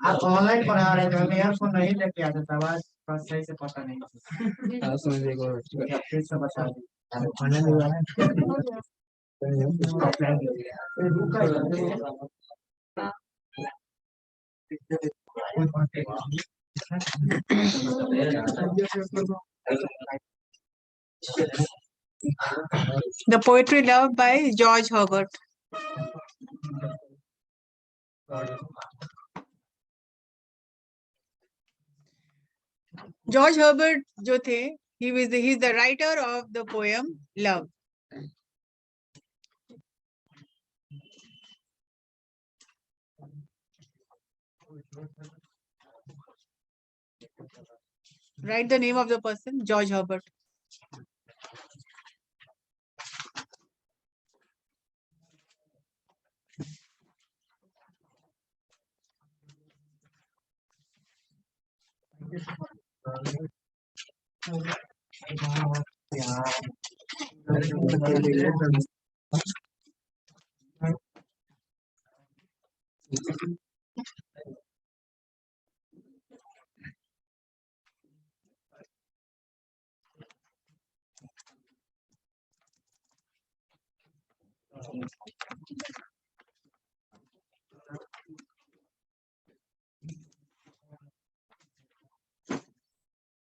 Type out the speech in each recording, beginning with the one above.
आप ऑनलाइन पढ़ा रहे थे, हम ईयरफोन नहीं लेके आते थे, आवाज बस सही से पता नहीं। हाँ, समझ गए। फिर से बता दीजिए। ऑनलाइन हुआ है। Offline The Poetry Love by George Herbert. George Herbert जो थे, he's the writer of the poem Love. Write the name of the person, George Herbert.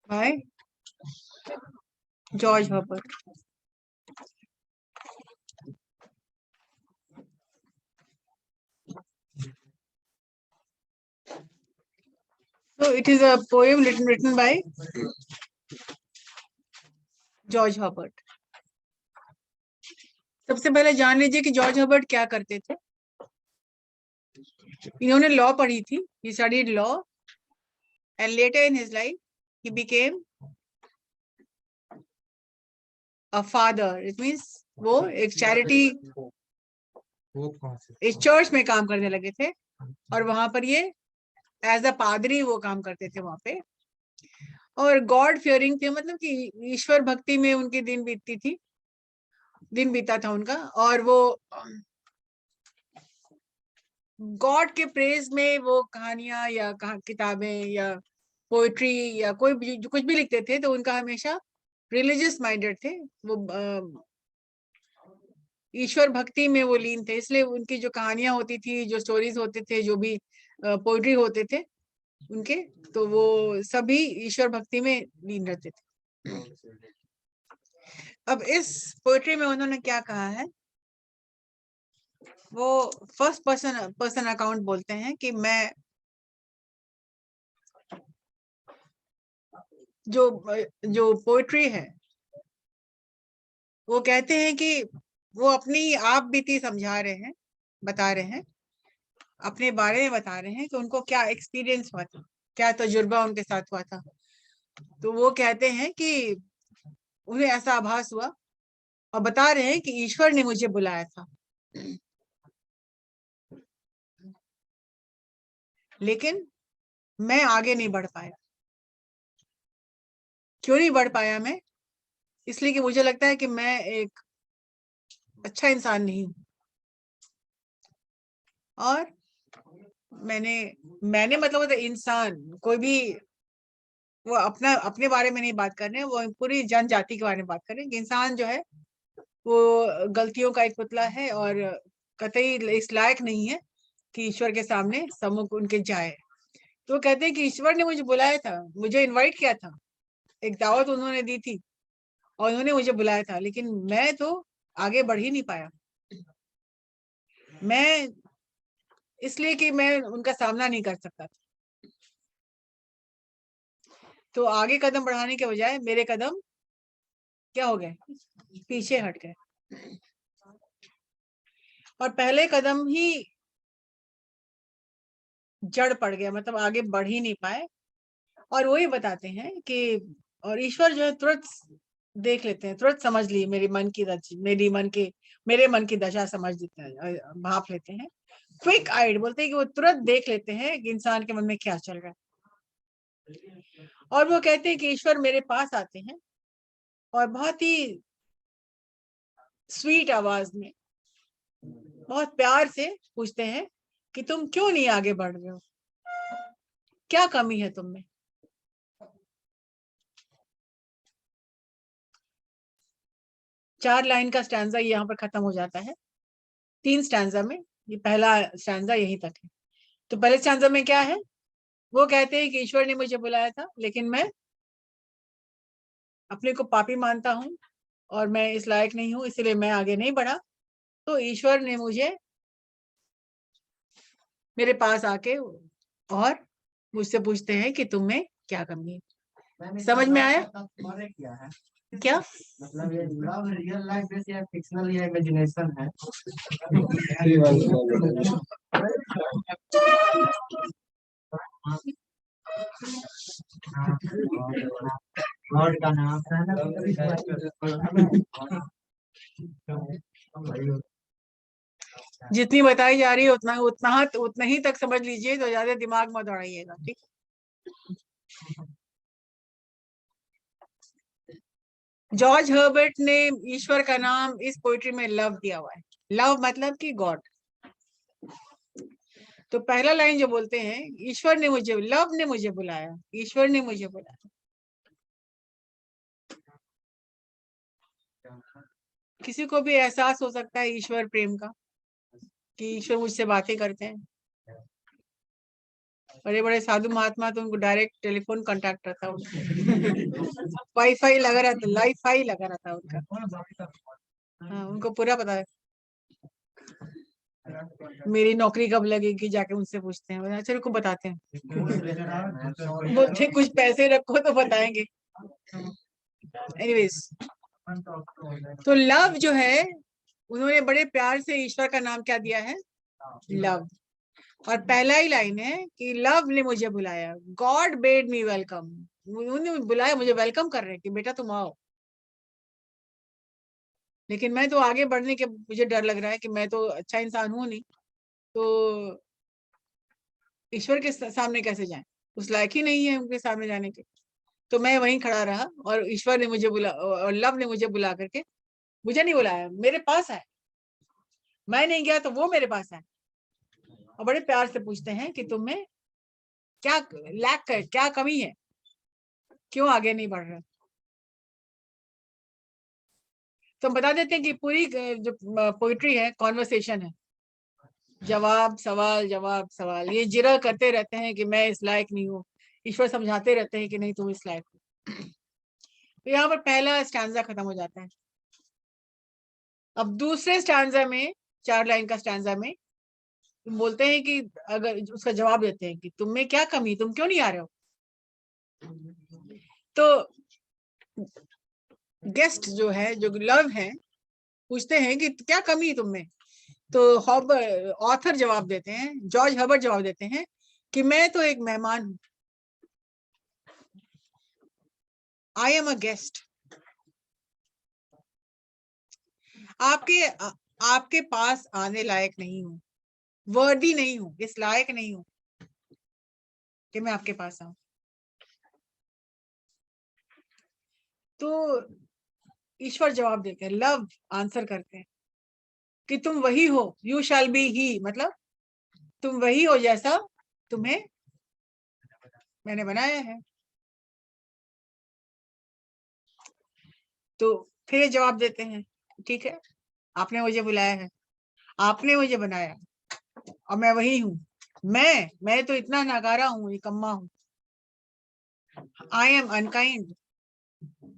By George Herbert. So it is a poem written by George Herbert. सबसे पहले जान लीजिए कि George Herbert क्या करते थे। इन्होंने लॉ पढ़ी थी, he studied law and later in his life he became a father. It means वो एक चैरिटी, एक चर्च में काम करने लगे थे और वहां पर ये एज अ पादरी वो काम करते थे वहां पे, और गॉड फियरिंग थे, मतलब कि ईश्वर भक्ति में उनकी दिन बीता था उनका, और वो गॉड के प्रेज में वो कहानियां या किताबें या पोएट्री या कोई भी कुछ भी लिखते थे तो उनका हमेशा रिलीजियस माइंडेड थे, वो ईश्वर भक्ति में वो लीन थे, इसलिए उनकी जो कहानियां होती थी, जो स्टोरीज होते थे, जो भी पोएट्री होते थे उनके, तो वो सभी ईश्वर भक्ति में लीन रहते थे। अब इस पोएट्री में उन्होंने क्या कहा है, वो फर्स्ट पर्सन अकाउंट बोलते हैं कि मैं जो पोएट्री है वो कहते हैं कि वो अपनी आप बीती समझा रहे हैं, बता रहे हैं, अपने बारे में बता रहे हैं कि उनको क्या एक्सपीरियंस हुआ था, क्या तजुर्बा उनके साथ हुआ था। तो वो कहते हैं कि उन्हें ऐसा आभास हुआ और बता रहे हैं कि ईश्वर ने मुझे बुलाया था, लेकिन मैं आगे नहीं बढ़ पाया। क्यों नहीं बढ़ पाया मैं? इसलिए कि मुझे लगता है कि मैं एक अच्छा इंसान नहीं हूं, और मैंने मतलब इंसान कोई भी, वो अपने बारे में नहीं बात कर रहे हैं, वो पूरी जनजाति के बारे में बात कर रहे हैं कि इंसान जो है वो गलतियों का एक पुतला है और कतई इस लायक नहीं है कि ईश्वर के सामने सम्मुख उनके जाए। तो कहते हैं कि ईश्वर ने मुझे बुलाया था, मुझे इनवाइट किया था, एक दावत उन्होंने दी थी और उन्होंने मुझे बुलाया था, लेकिन मैं तो आगे बढ़ ही नहीं पाया। मैं इसलिए कि मैं उनका सामना नहीं कर सकता था, तो आगे कदम बढ़ाने के बजाय मेरे कदम क्या हो गए, पीछे हट गए, और पहले कदम ही जड़ पड़ गया, मतलब आगे बढ़ ही नहीं पाए। और वही बताते हैं कि और ईश्वर जो है तुरंत देख लेते हैं, तुरंत समझ लिए मेरे मन की दशा समझ लेते हैं, भाप लेते हैं। क्विक आइड बोलते हैं कि वो तुरंत देख लेते हैं कि इंसान के मन में क्या चल रहा है। और वो कहते हैं कि ईश्वर मेरे पास आते हैं और बहुत ही स्वीट आवाज में, बहुत प्यार से पूछते हैं कि तुम क्यों नहीं आगे बढ़ रहे हो, क्या कमी है तुम में? चार लाइन का स्टैंजा यहाँ पर खत्म हो जाता है, 3 स्टैंजा में। ये पहला स्टैंजा यहीं तक है। तो पहले स्टैंजा में क्या है? वो कहते हैं कि ईश्वर ने मुझे बुलाया था, लेकिन मैं अपने को पापी मानता हूँ और मैं इस लायक नहीं हूँ, इसलिए मैं आगे नहीं बढ़ा। तो ईश्वर ने मुझे मेरे पास आके और मुझसे पूछते हैं कि तुम में क्या कमी है। समझ में आया? किया है क्या मतलब ये लव रियल लाइफ बेस या फिक्शनल या इमेजिनेशन है? गॉड का नाम जितनी बताई जा रही है उतना ही तक समझ लीजिए, तो ज्यादा दिमाग मत दौड़ाइएगा, ठीक? जॉर्ज हर्बर्ट ने ईश्वर का नाम इस पोइट्री में लव दिया हुआ है। लव मतलब कि गॉड। तो पहला लाइन जो बोलते हैं, ईश्वर ने मुझे, लव ने मुझे बुलाया, ईश्वर ने मुझे बुलाया। किसी को भी एहसास हो सकता है ईश्वर प्रेम का, कि ईश्वर मुझसे बातें करते हैं। बड़े बड़े साधु महात्मा तो उनको डायरेक्ट टेलीफोन कांटेक्ट रहता है, वाईफाई लगा रहता, लाईफाई लगा रहता है उनका। हाँ, उनको पूरा पता है मेरी नौकरी कब लगेगी, जाके उनसे पूछते हैं। अच्छा रुको बताते हैं, बोलते कुछ पैसे रखो तो बताएंगे। एनीवेज, तो लव जो है, उन्होंने बड़े प्यार से ईश्वर का नाम क्या दिया है? लव। और पहला ही लाइन है कि लव ने मुझे बुलाया, गॉड बेड मी वेलकम। उन्होंने बुलाया, मुझे वेलकम कर रहे हैं कि बेटा तुम आओ। लेकिन मैं तो आगे बढ़ने के मुझे डर लग रहा है कि मैं तो अच्छा इंसान हूं नहीं, तो ईश्वर के सामने कैसे जाएं? उस लायक ही नहीं है उनके सामने जाने के। तो मैं वहीं खड़ा रहा और ईश्वर ने मुझे बुला, और लव ने मुझे बुला करके, मुझे नहीं बुलाया, मेरे पास आए। मैं नहीं गया तो वो मेरे पास आए और बड़े प्यार से पूछते हैं कि तुम में क्या लैक है, क्या कमी है, क्यों आगे नहीं बढ़ रहे? तो हम बता देते हैं कि पूरी जो पोइट्री है कॉन्वर्सेशन है, जवाब सवाल जवाब सवाल। ये जिरह करते रहते हैं कि मैं इस लायक नहीं हूँ, ईश्वर समझाते रहते हैं कि नहीं तुम इस लायक हो। तो यहाँ पर पहला स्टैंजा खत्म हो जाता है। अब दूसरे स्टैंजा में, 4 लाइन का स्टैंजा में बोलते हैं कि अगर उसका जवाब देते हैं कि तुम में क्या कमी, तुम क्यों नहीं आ रहे हो? तो गेस्ट जो है, जो लव है, पूछते हैं कि क्या कमी तुम में? तो ऑथर जवाब देते हैं, जॉर्ज हर्बर्ट जवाब देते हैं कि मैं तो एक मेहमान हूं, आई एम अ गेस्ट। आपके पास आने लायक नहीं हूं, वर्दी नहीं हूं, इस लायक नहीं हूं कि मैं आपके पास आऊं। तो ईश्वर जवाब देते हैं, लव आंसर करते हैं कि तुम वही हो, यू शैल बी ही, मतलब तुम वही हो जैसा तुम्हें मैंने बनाया है। तो फिर जवाब देते हैं, ठीक है, आपने मुझे बुलाया है, आपने मुझे बनाया और मैं वही हूँ। मैं तो इतना नाकारा हूँ, निकम्मा हूँ। आई एम अनकाइंड,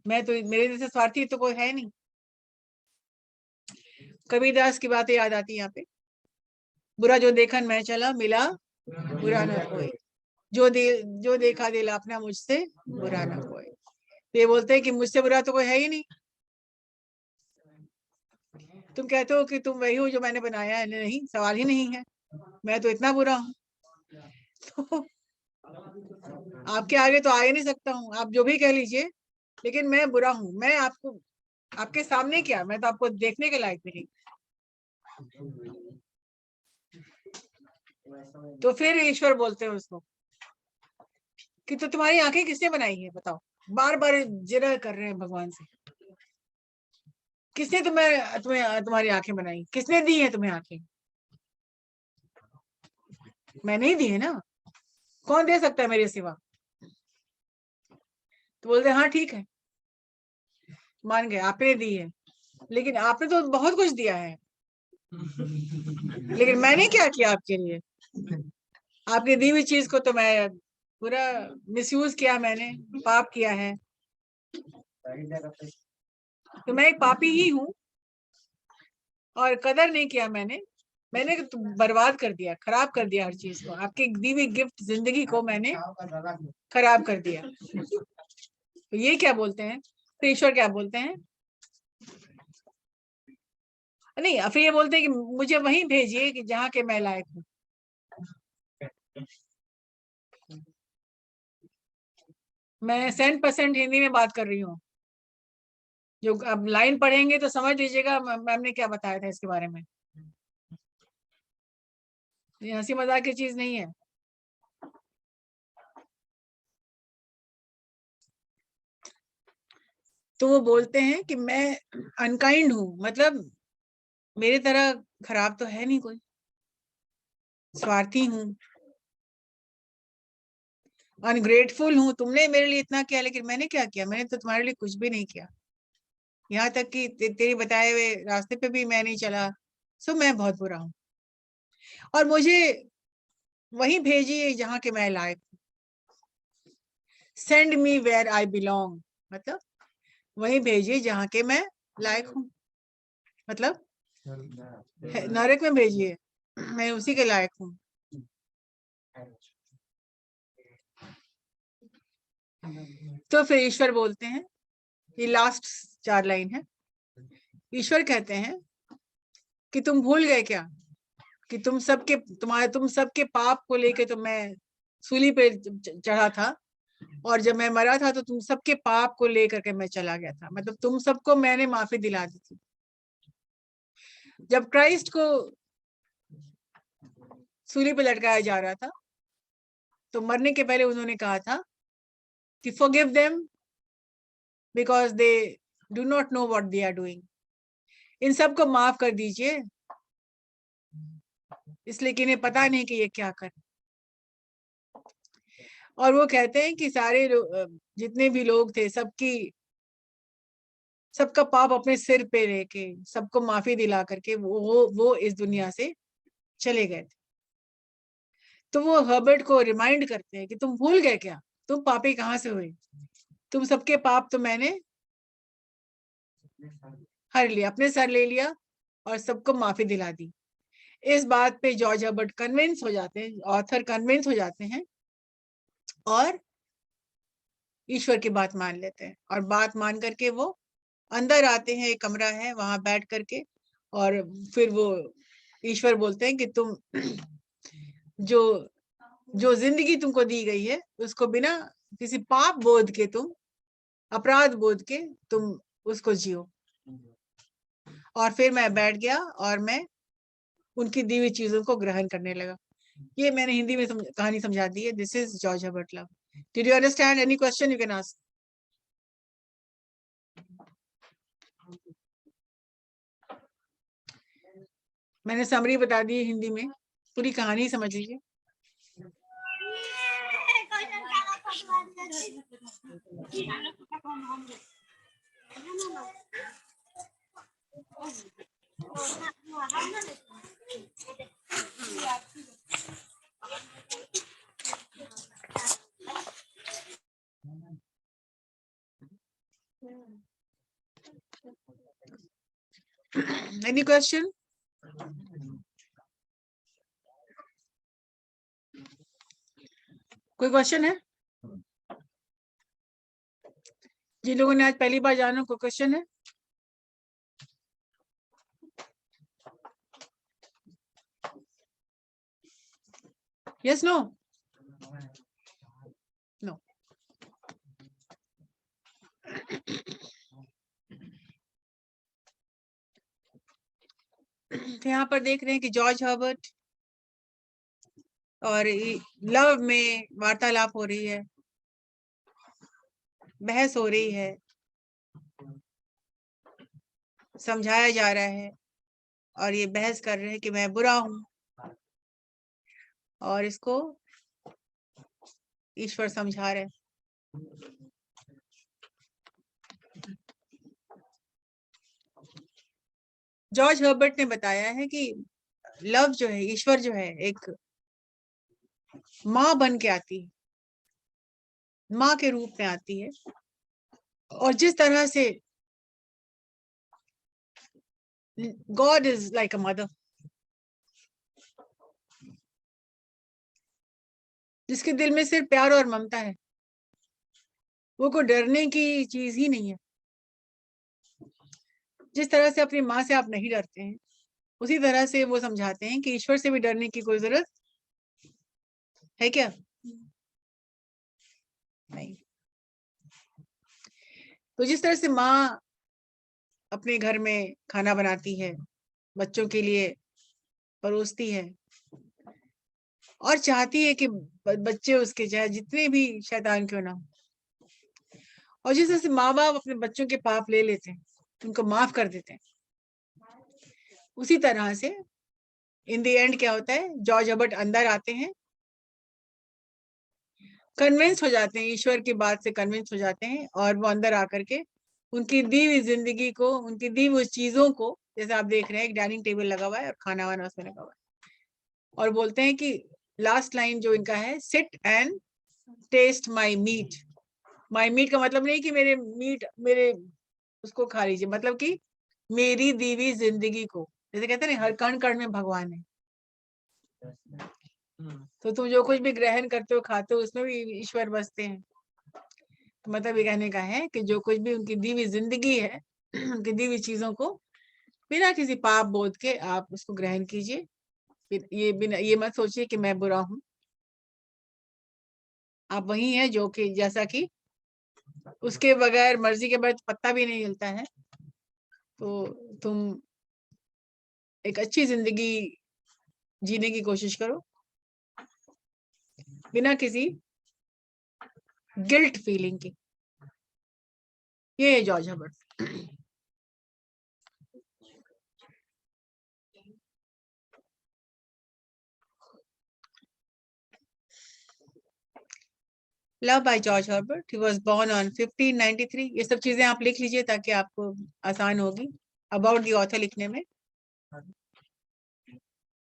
मैं तो, मेरे जैसे स्वार्थी तो कोई है नहीं। कबीरदास की बातें याद आती है यहाँ पे, बुरा जो देखन मैं चला, मिला बुरा ना कोई, जो देखा दिल अपना, मुझसे बुरा ना कोई। तो ये बोलते हैं कि मुझसे बुरा तो कोई है ही नहीं। तुम कहते हो कि तुम वही हो जो मैंने बनाया है, नहीं, सवाल ही नहीं है, मैं तो इतना बुरा हूँ। तो आपके आगे तो आ ही नहीं सकता हूँ, आप जो भी कह लीजिए, लेकिन मैं बुरा हूँ। मैं आपको, आपके सामने क्या, मैं तो आपको देखने के लायक नहीं। तो फिर ईश्वर बोलते हैं उसको कि तो तुम्हारी आंखें किसने बनाई है, बताओ। बार बार जिरह कर रहे हैं भगवान से, किसने तुम्हें तुम्हें तुम्हारी आंखें बनाई, किसने दी है तुम्हें आंखें? मैंने ही दी है ना। कौन दे सकता है मेरे सिवा? तो बोलते हाँ ठीक है, मान गए, आपने दी है, लेकिन आपने तो बहुत कुछ दिया है, लेकिन मैंने क्या किया आपके लिए? आपकी दी हुई चीज को तो मैं पूरा मिसयूज किया, मैंने पाप किया है, तो मैं एक पापी ही हूँ, और कदर नहीं किया मैंने तो बर्बाद कर दिया, खराब कर दिया हर चीज को, आपकी दी हुई गिफ्ट जिंदगी को मैंने खराब कर दिया। तो ये क्या बोलते हैं? तो ईश्वर क्या बोलते हैं? नहीं, फिर ये बोलते हैं कि मुझे वहीं भेजिए कि जहाँ के मैं लायक हूँ। मैं 100% हिंदी में बात कर रही हूँ, जो अब लाइन पढ़ेंगे तो समझ लीजिएगा मैम ने क्या बताया था इसके बारे में। ये हंसी मजाक की चीज नहीं है। तो वो बोलते हैं कि मैं अनकाइंड हूँ, मतलब मेरे तरह खराब तो है नहीं कोई, स्वार्थी हूँ, अनग्रेटफुल हूँ, तुमने मेरे लिए इतना किया, लेकिन मैंने क्या किया? मैंने तो तुम्हारे लिए कुछ भी नहीं किया, यहाँ तक कि तेरी बताए हुए रास्ते पे भी मैं नहीं चला, सो मैं बहुत बुरा हूँ, और मुझे वहीं भेजिए जहाँ के मैं लायक हूँ। Send me where I belong, मतलब वहीं भेजिए जहाँ के मैं लायक हूँ, मतलब नरक में भेजिए, मैं उसी के लायक हूँ। तो फिर ईश्वर बोलते हैं, ये लास्ट 4 लाइन है, ईश्वर कहते हैं कि तुम भूल गए क्या कि तुम सबके पाप को लेके तो मैं सूली पे चढ़ा था, और जब मैं मरा था तो तुम सबके पाप को लेकर के मैं चला गया था, मतलब तुम सबको मैंने माफी दिला दी थी। जब क्राइस्ट को सूली पे लटकाया जा रहा था तो मरने के पहले उन्होंने कहा था कि forgive them because they do not know what they are doing, इन सबको माफ कर दीजिए इसलिए कि इन्हें पता नहीं कि ये क्या कर। और वो कहते हैं कि सारे जितने भी लोग थे सबका पाप अपने सिर पे लेके सबको माफी दिला करके वो इस दुनिया से चले गए थे। तो वो हर्बर्ट को रिमाइंड करते हैं कि तुम भूल गए क्या, तुम पापी कहाँ से हुए, तुम सबके पाप तो मैंने हर लिया, अपने सर ले लिया और सबको माफी दिला दी। इस बात पे जॉर्ज हर्बर्ट कन्विंस हो जाते हैं, ऑथर कन्विंस हो जाते हैं, और ईश्वर की बात मान लेते हैं, और बात मान करके वो अंदर आते हैं, एक कमरा है वहां बैठ करके, और फिर वो ईश्वर बोलते हैं कि तुम जो जो जिंदगी तुमको दी गई है उसको बिना किसी पाप बोध के, तुम अपराध बोध के तुम उसको जियो। और फिर मैं बैठ गया और मैं उनकी दी हुई चीजों को ग्रहण करने लगा। ये मैंने हिंदी में कहानी समझा दी है। This is George Herbert love. Did you understand? Any question you can ask. मैंने समरी बता दी है हिंदी में, पूरी कहानी समझ लीजिए। Any question? कोई क्वेश्चन है? जिन लोगों ने आज पहली बार जाना, कोई क्वेश्चन है? Yes, no? No. तो यहाँ पर देख रहे हैं कि जॉर्ज हर्बर्ट और लव में वार्तालाप हो रही है, बहस हो रही है, समझाया जा रहा है, और ये बहस कर रहे हैं कि मैं बुरा हूं, और इसको ईश्वर समझा रहे। जॉर्ज हर्बर्ट ने बताया है कि लव जो है, ईश्वर जो है, एक माँ बन के आती है, माँ के रूप में आती है। और जिस तरह से God is like a mother, जिसके दिल में सिर्फ प्यार और ममता है, वो कोई डरने की चीज ही नहीं है। जिस तरह से अपनी माँ से आप नहीं डरते हैं, उसी तरह से वो समझाते हैं कि ईश्वर से भी डरने की कोई जरूरत है क्या? नहीं। तो जिस तरह से माँ अपने घर में खाना बनाती है, बच्चों के लिए परोसती है और चाहती है कि बच्चे उसके चाहे जितने भी शैतान क्यों ना हो, और जिस तरह से माँ बाप अपने बच्चों के पाप ले लेते हैं, उनको माफ कर देते हैं, उसी तरह से इन द एंड क्या होता है, जॉर्ज हर्बर्ट अंदर आते हैं, कन्विंस हो जाते हैं, ईश्वर की बात से कन्विंस हो जाते हैं, और वो अंदर आकर के उनकी दी हुई जिंदगी को, उनकी दी हुई चीजों को, जैसे आप देख रहे हैं एक डाइनिंग टेबल लगा हुआ है और खाना वाना उसमें लगा हुआ है, और बोलते हैं कि लास्ट लाइन जो इनका है, sit and taste my meat. My meat का मतलब नहीं कि मेरे उसको खा लीजिए, मतलब कि मेरी दी हुई जिंदगी को, जैसे कहते हैं ना, हर कण कण में भगवान है। तो तुम जो कुछ भी ग्रहण करते हो, खाते हो, उसमें भी ईश्वर बसते हैं। तो मतलब ये कहने का है कि जो कुछ भी उनकी दी हुई जिंदगी है, उनकी दी हुई चीजों को बिना किसी पाप बोध के आप उसको ग्रहण कीजिए। ये मत सोचिए कि मैं बुरा हूं, आप वही हैं जो कि, जैसा कि उसके बगैर, मर्जी के बगैर पत्ता भी नहीं हिलता है। तो तुम एक अच्छी जिंदगी जीने की कोशिश करो बिना किसी गिल्ट फीलिंग की। ये है George Herbert. Love by George Herbert. He was born on 1593। ये सब चीजें आप लिख लीजिए ताकि आपको आसान होगी अबाउट द ऑथर लिखने में।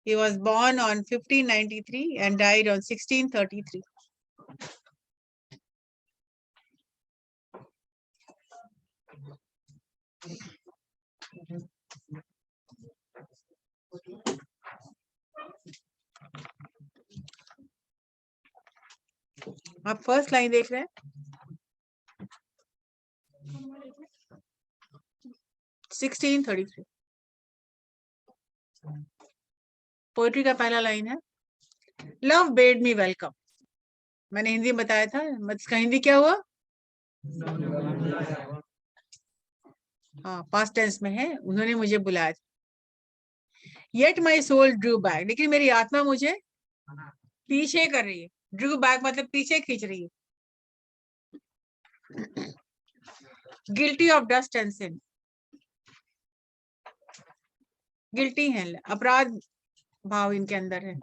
He was born on 1593 and died on 1633. आप फर्स्ट लाइन देख रहे हैं, 1633। पोएट्री का पहला लाइन है, लव बेड मी वेलकम। मैंने हिंदी में बताया था, इसका हिंदी क्या हुआ? हाँ, पास्ट टेंस में है, उन्होंने मुझे बुलाया था। Yet my soul drew back, लेकिन मेरी आत्मा मुझे पीछे कर रही है। ड्रू बैक मतलब पीछे खींच रही है। Guilty of dust and sin, guilty है, अपराध भाव इनके अंदर है।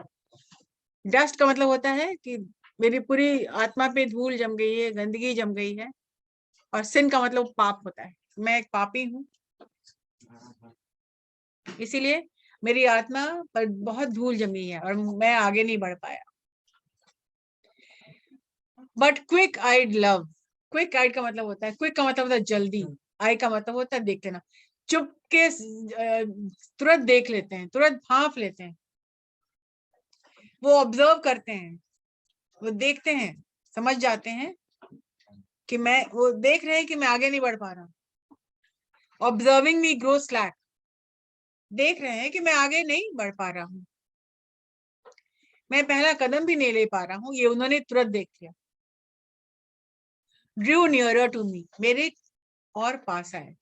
डस्ट का मतलब होता है कि मेरी पूरी आत्मा पे धूल जम गई है, गंदगी जम गई है। और सिन का मतलब पाप होता है, मैं एक पापी हूं, इसीलिए मेरी आत्मा पर बहुत धूल जमी है और मैं आगे नहीं बढ़ पाया। But quick eyed love, quick eyed का मतलब होता है, क्विक का मतलब होता है जल्दी, आई का मतलब होता है देख लेना, चुप के तुरंत देख लेते हैं, तुरंत भांप लेते हैं। वो ऑब्जर्व करते हैं, वो देखते हैं, समझ जाते हैं कि वो देख रहे हैं कि मैं आगे नहीं बढ़ पा रहा हूँ। ऑब्जर्विंग मी ग्रो स्लैक, देख रहे हैं कि मैं आगे नहीं बढ़ पा रहा हूँ, मैं पहला कदम भी नहीं ले पा रहा हूँ, ये उन्होंने तुरंत देख लिया। ड्रू नियरर टू मी, मेरे और पास आए।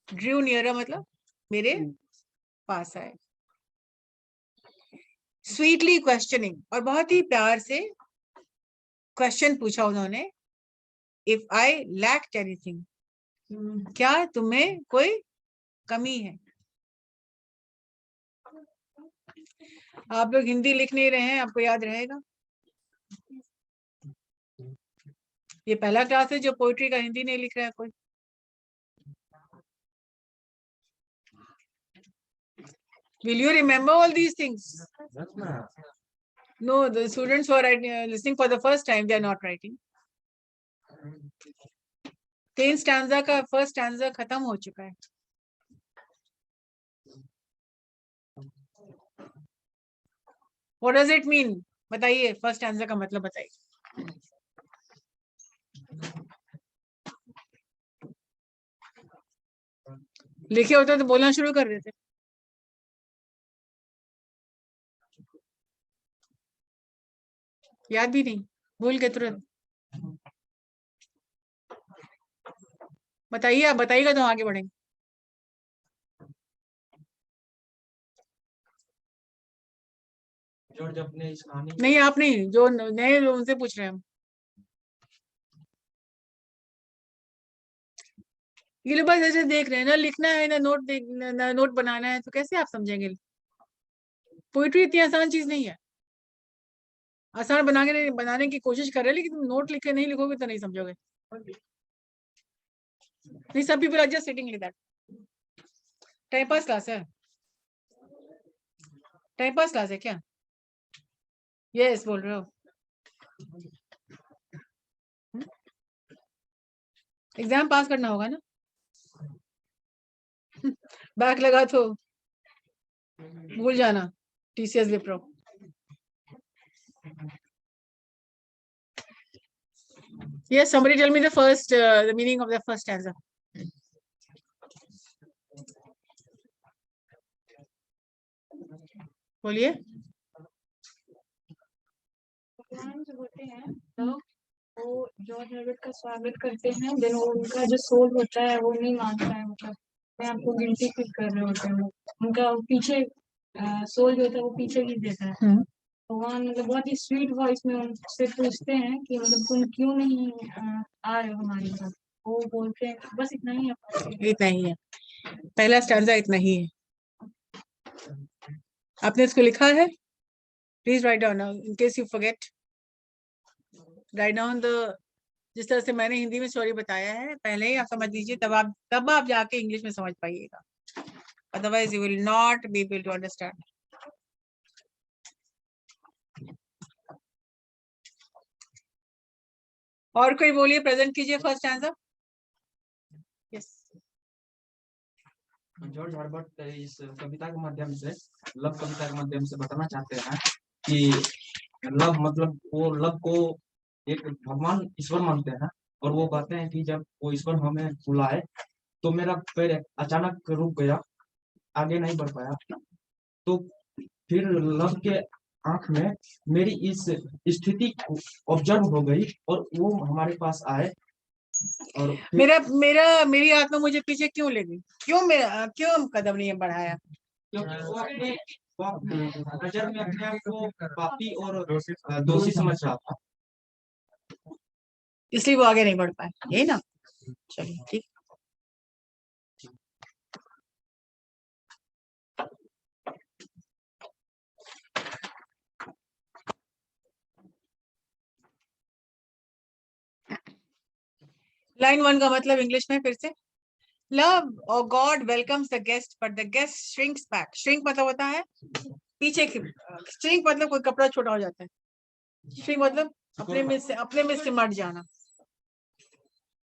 ड्रू नियरर मतलब मेरे पास आए। स्वीटली क्वेश्चनिंग, और बहुत ही प्यार से क्वेश्चन पूछा उन्होंने, इफ आई लैक्ड एनीथिंग, क्या तुम्हें कोई कमी है? आप लोग हिंदी लिख नहीं रहे हैं, आपको याद रहेगा? ये पहला क्लास है जो पोइट्री का हिंदी नहीं लिख रहा है कोई। Will you remember all these things? No, the students who are listening for the first time, they are not writing. 10 stanza का फर्स्ट स्टैंजा खत्म हो चुका है। What does it mean? बताइए, फर्स्ट स्टैंजा का मतलब बताइए। लिखे होते तो बोलना शुरू कर देते। याद भी नहीं, भूल के तुरंत। बताइए, आप बताइएगा तो आगे बढ़ेंगे। जॉर्ज अपने इस कहानी नहीं, आप नहीं, जो नए लोग उनसे पूछ रहे हैं हम। ये लोग बस ऐसे देख रहे हैं ना, लिखना है ना नोट ना नोट बनाना है, तो कैसे आप समझेंगे? पोइट्री इतनी आसान चीज नहीं है। आसान बनाने की कोशिश कर रहे हैं, लेकिन तुम नोट लिख के नहीं लिखोगे तो नहीं समझोगे। नहीं, सब people are just sitting like that. Time pass class है, टाइम पास क्लास है क्या? यस बोल रहे हो। एग्जाम पास करना होगा ना। बैक लगा तो भूल जाना। TCS Wipro. Yes, somebody tell me the first, the meaning of the first stanza. बोलिए। भगवान जो होते हैं तो वो जॉर्ज हर्बर्ट का स्वागत करते हैं, देन वो उनका जो सोल होता है वो नहीं मानता है, मतलब मैं आपको गिल्टी फील कर रहे होते हैं वो, उनका पीछे सोल जो होता है वो पीछे गिर देता है। भगवान मतलब बहुत ही स्वीट वॉइस में उनसे पूछते हैं कि मतलब तुम क्यों नहीं आ रहे हो हमारे साथ। वो बोलते हैं बस इतना ही है। इतना ही है, पहला स्टैंजा इतना ही है। आपने इसको लिखा है? Please write down in case you forget. Write down the, जिस तरह से मैंने हिंदी में स्टोरी बताया है पहले ही आप समझ लीजिए, तब आप जाके इंग्लिश में समझ पाइएगा, otherwise you will not be able to understand. और कोई बोलिए, प्रेजेंट कीजिए first answer. Yes. George Herbert इस कविता के माध्यम से, लव कविता के माध्यम से बताना चाहते हैं कि लव मतलब वो लव को एक भगवान ईश्वर मानते हैं, और वो कहते हैं कि जब वो ईश्वर हमें बुलाए तो मेरा पैर अचानक रुक गया, आगे नहीं बढ़ पाया। तो फिर लव के आंख में मेरी इस स्थिति को ऑब्जर्व हो गई और वो हमारे पास आए। और मेरी आत्मा मुझे पीछे क्यों ले गई? क्यों कदम नहीं बढ़ाया? क्योंकि वो अपने नजर में अपने आप को पापी और दोषी समझ रहा था, इसलिए वो आगे नहीं बढ़ पाए, यही ना? चलिए ठीक। लाइन 1 का मतलब इंग्लिश में फिर से, लव और God welcomes the guest but the guest shrinks back. Shrink मतलब होता है पीछे की, श्रिंक मतलब कोई कपड़ा छोटा हो जाता है, श्रिंक मतलब अपने में से मट जाना,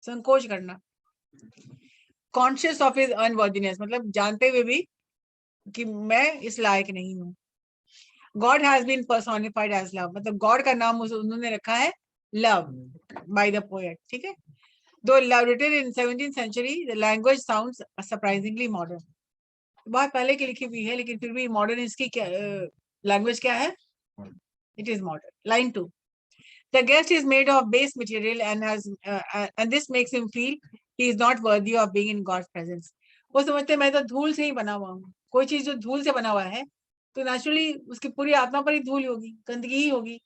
संकोच करना। कॉन्शियस ऑफ हिज अनवर्दीनेस मतलब जानते हुए भी कि मैं इस लायक नहीं हूँ। God has been personified as love मतलब गॉड का नाम उन्होंने रखा है लव बाय द पोएट, ठीक है। Though written in 17th century, the language sounds surprisingly modern. बहुत पहले की लिखी हुई है, लेकिन फिर भी मॉडर्न इसकी क्या लैंग्वेज क्या है? It is modern. Line 2. The guest is made of base material and this makes him feel he is not worthy of being in God's presence. वो समझते हैं मैं तो धूल से ही बना हुआ हूँ। कोई चीज जो धूल से बना हुआ है तो नेचुरली उसकी पूरी आत्मा पर ही धूल होगी, गंदगी ही होगी।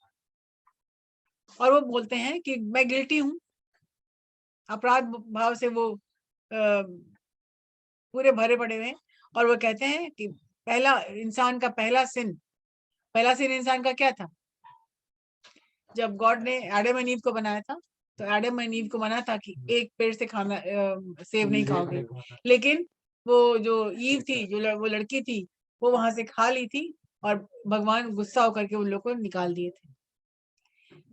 और वो बोलते हैं कि मैं गिल्टी हूँ, अपराध भाव से वो पूरे भरे पड़े हुए हैं। और वो कहते हैं कि पहला सिन इंसान का क्या था? जब गॉड ने एडम एंड ईव को बनाया था तो एडम एंड ईव को मना था कि एक पेड़ से खाना सेब नहीं खाओगे, लेकिन वो जो ईव थी, वो लड़की थी, वो वहां से खा ली थी और भगवान गुस्सा होकर के उन लोगों को निकाल दिए थे।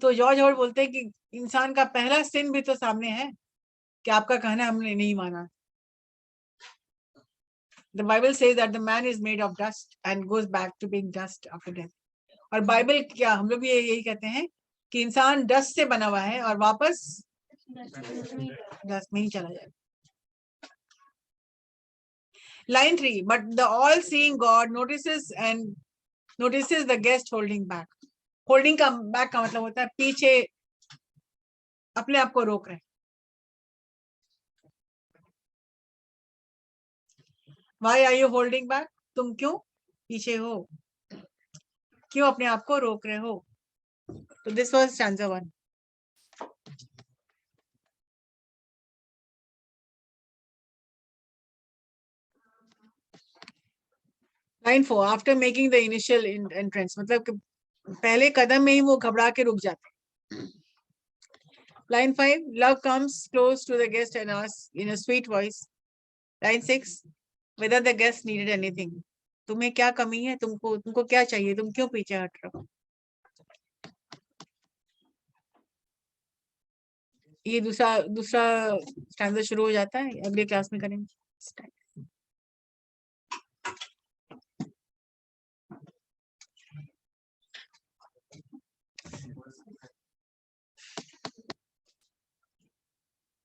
तो जॉर्ज हॉवर्ड बोलते हैं कि इंसान का पहला सिन भी तो सामने है कि आपका कहना हमने नहीं माना। The Bible says that the man is made of dust and goes back to being dust after death. और बाइबल क्या, हम लोग भी यही कहते हैं कि इंसान डस्ट से बना हुआ है और वापस डस्ट में ही चला जाएगा। Line 3, but the all-seeing God notices the guest holding back. Holding का back का मतलब होता है पीछे, अपने आप को रोक रहे। Why are you holding back? तुम क्यों पीछे हो, क्यों अपने आप को रोक रहे हो? तो this was stanza 1. Line 4, after making the initial entrance, मतलब कि पहले कदम में ही वो घबरा के रुक जाते। Line 5, love comes close to the guest and asks in a sweet voice. Line 6, whether the guest needed anything. तुम्हें क्या कमी है, तुमको क्या चाहिए, तुम क्यों पीछे हट रहे हो? ये दूसरा स्टैंजा शुरू हो जाता है, अगले क्लास में करेंगे।